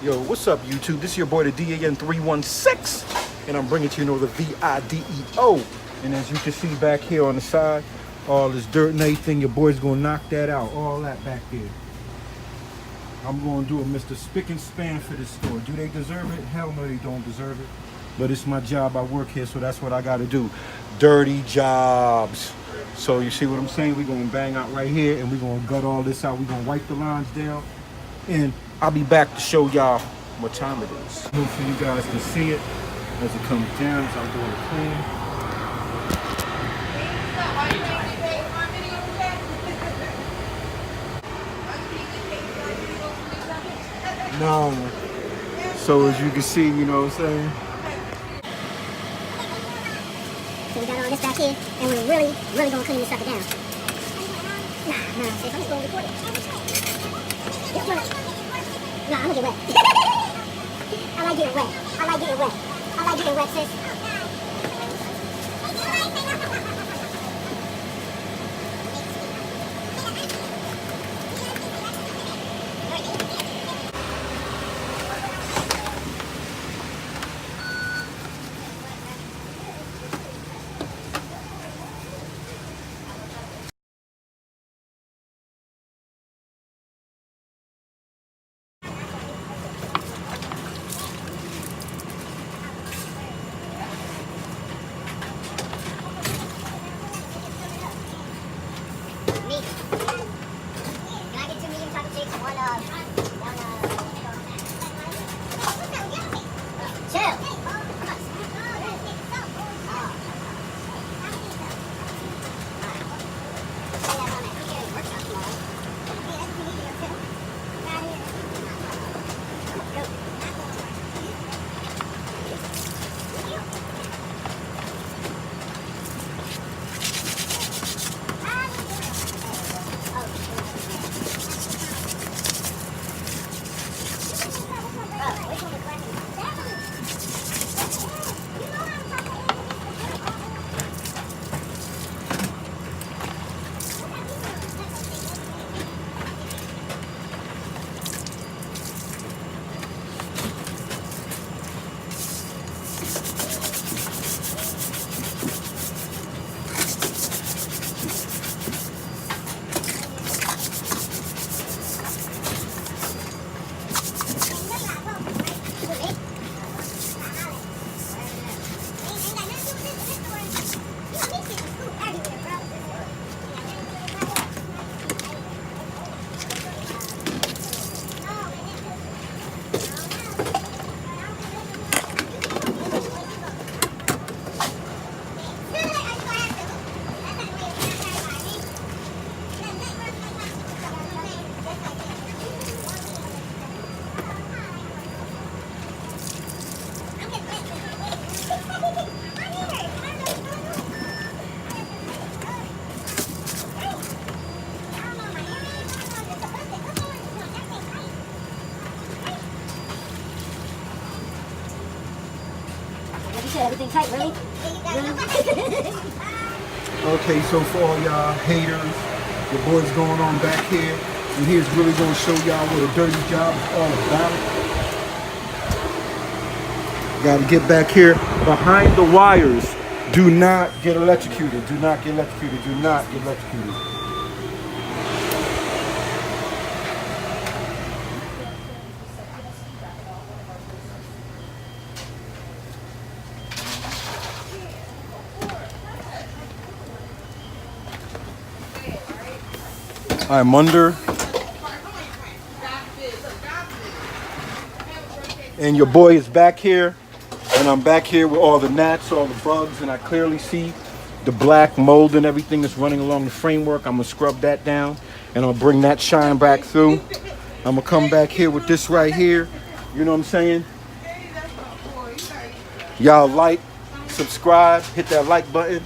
Yo, what's up, YouTube? This is your boy, the DAN316, and I'm bringing to you the VIDEO. And as you can see back here on the side, all this dirt and everything, your boy's gonna knock that out, all that back there. I'm gonna do a Mr. Spick and Span for this store. Do they deserve it? Hell no, they don't deserve it. But it's my job. I work here, so that's what I gotta do. Dirty jobs. So you see what I'm saying? We're gonna bang out right here, and we're gonna gut all this out. We're gonna wipe the lines down, and I'll be back to show y'all what time it is. Hopefully you guys can see it as it comes down as I'm doing the clean. No. So as you can see, you know what I'm saying? So we got all this back here, and we're really gonna clean this sucker down. Nah, see, I'm just gonna record it. Nah, I'm gonna get wet. I like getting wet. I like getting wet. I like getting wet, sis. Everything tight, really? Okay, so for all y'all haters, your boy's going on back here, and here's really gonna show y'all what a dirty job is all about. Gotta get back here behind the wires. Do not get electrocuted. Do not get electrocuted. Do not get electrocuted. I'm under, and your boy is back here, and I'm back here with all the gnats, all the bugs, and I clearly see the black mold and everything that's running along the framework. I'm gonna scrub that down, and I'll bring that shine back through. I'm gonna come back here with this right here, you know what I'm saying? Y'all like, subscribe, hit that like button.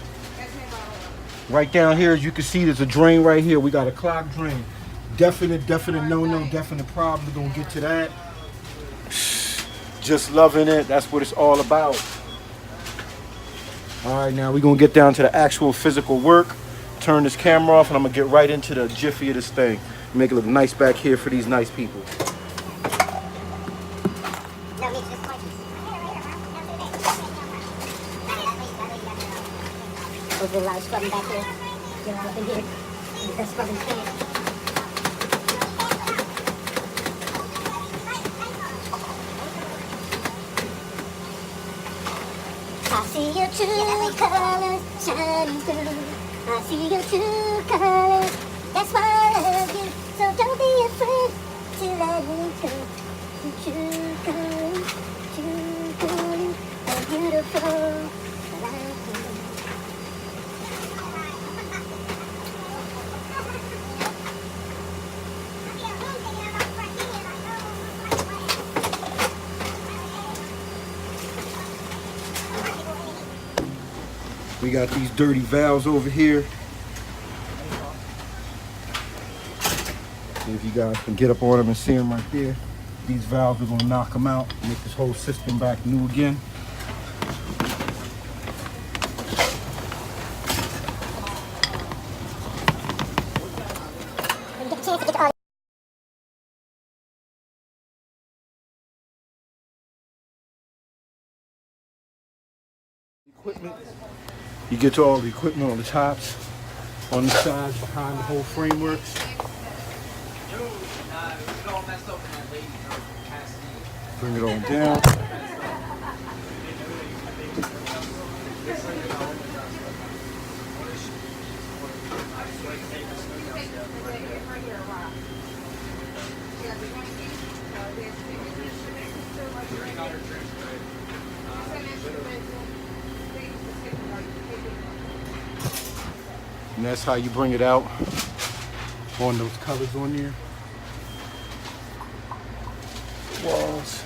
Right down here, as you can see, there's a drain right here. We got a clogged drain. Definite no-no, definite problem. We're gonna get to that. Just loving it. That's what it's all about. All right, now we're gonna get down to the actual physical work. Turn this camera off, and I'm gonna get right into the jiffy of this thing. Make it look nice back here for these nice people. was doing a lot of scrubbing back here. Get all up in here. That's scrubbing can. I see your true colors shining through. I see your true colors. That's why I love you. So don't be afraid to let me go. True colors are beautiful. We got these dirty valves over here. If you guys can get up on them and see them right there, these valves are gonna knock them out, make this whole system back new again. Equipment. You get to all the equipment on the tops, on the sides, behind the whole frameworks. Bring it on down. And that's how you bring it out on those colors on there. Walls.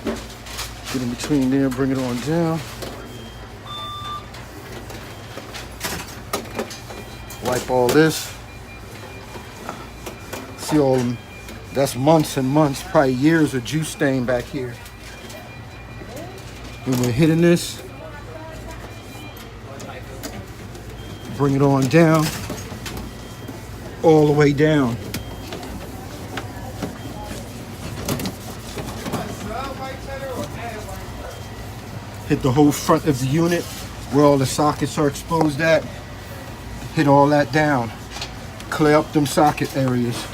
Get in between there, bring it on down. Wipe all this. See all them, that's months and months, probably years of juice stain back here. When we're hitting this, bring it on down, all the way down. Hit the whole front of the unit where all the sockets are exposed at. Hit all that down. Clear up them socket areas.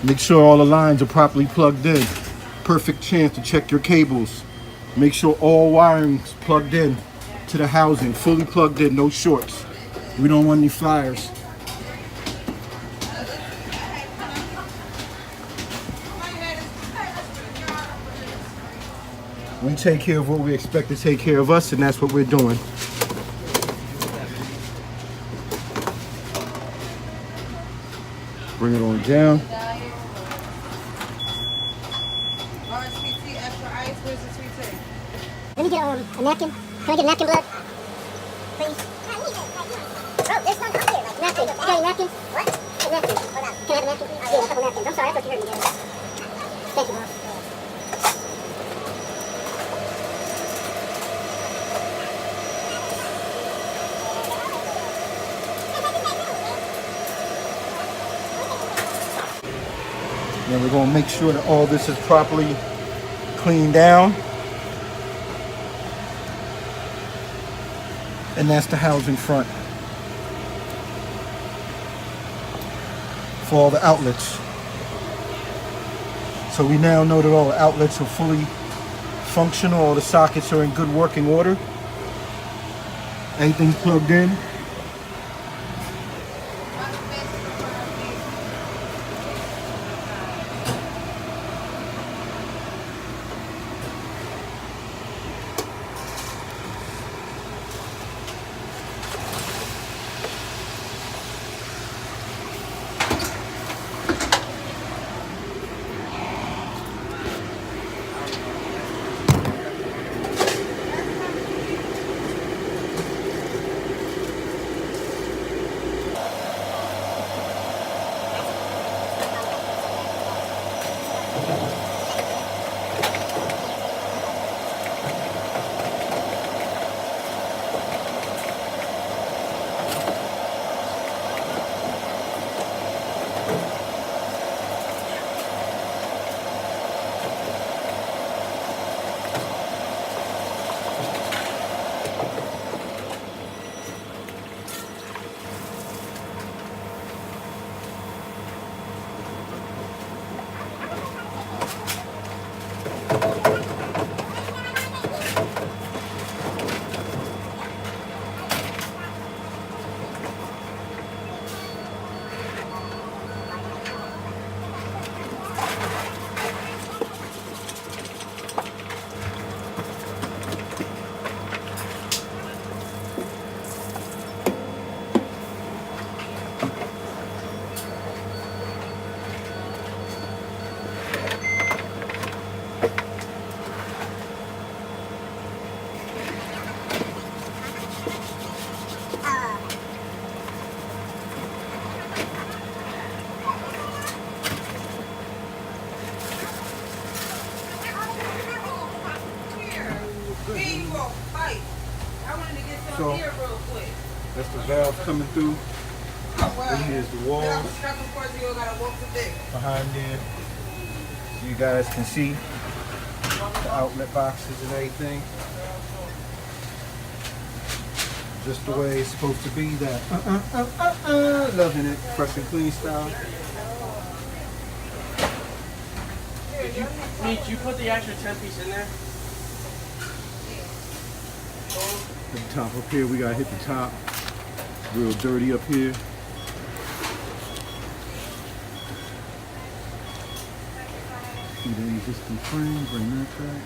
Make sure all the lines are properly plugged in. Perfect chance to check your cables. Make sure all wiring's plugged in to the housing, fully plugged in, no shorts. We don't want any fires. We take care of what we expect to take care of us, and that's what we're doing. Bring it on down. Let me get a napkin. Can I get a napkin, blood? Please. Oh, there's one up here. Like napkin. You got any napkins? What? A napkin. Can I have a napkin, please? Yeah, a couple napkins. I'm sorry, I thought you heard me there. Thank you, boss. Then we're going to make sure that all this is properly cleaned down. And that's the housing front for all the outlets. So we now know that all the outlets are fully functional, all the sockets are in good working order. Everything's plugged in. So that's the valve coming through. And here's the wall behind there. You guys can see the outlet boxes and everything. Just the way it's supposed to be. That loving it, fresh and clean style. Did you put the extra 10-piece in there? At the top up here, we gotta hit the top. Real dirty up here. See the existing frame, bring that back.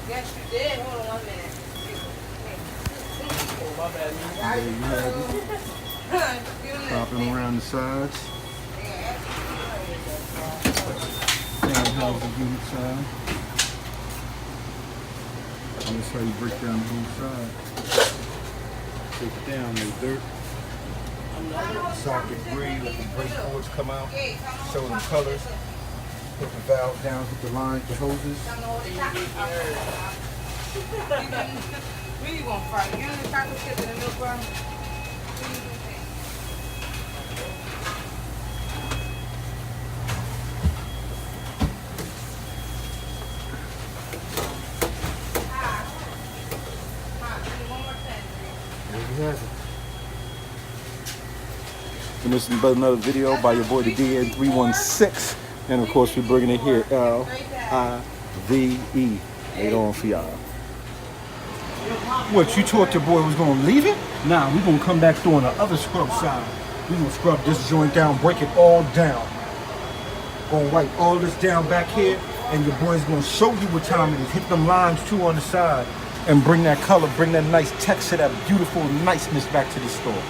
Yes, you did. Hold on 1 minute. Oh, my bad. There you have it. Popping around the sides. Same housing unit side. And that's how you break down the whole side. Take it down, no dirt. Socket gray, let the brake boards come out. Show them colors. Put the valve down, hit the lines, the hoses. Really gonna fry. You know the chocolate chip in the milk bar? There you have it. And this is another video by your boy the DN316. And of course we're bringing it here, L-I-V-E. Later on for y'all. What, you thought your boy was gonna leave it? Nah, we're gonna come back through on the other scrub side. We're gonna scrub this joint down, break it all down. Gonna wipe all this down back here, and your boy's gonna show you what time it is. Hit them lines too on the side, and bring that color, bring that nice texture, that beautiful niceness back to the store.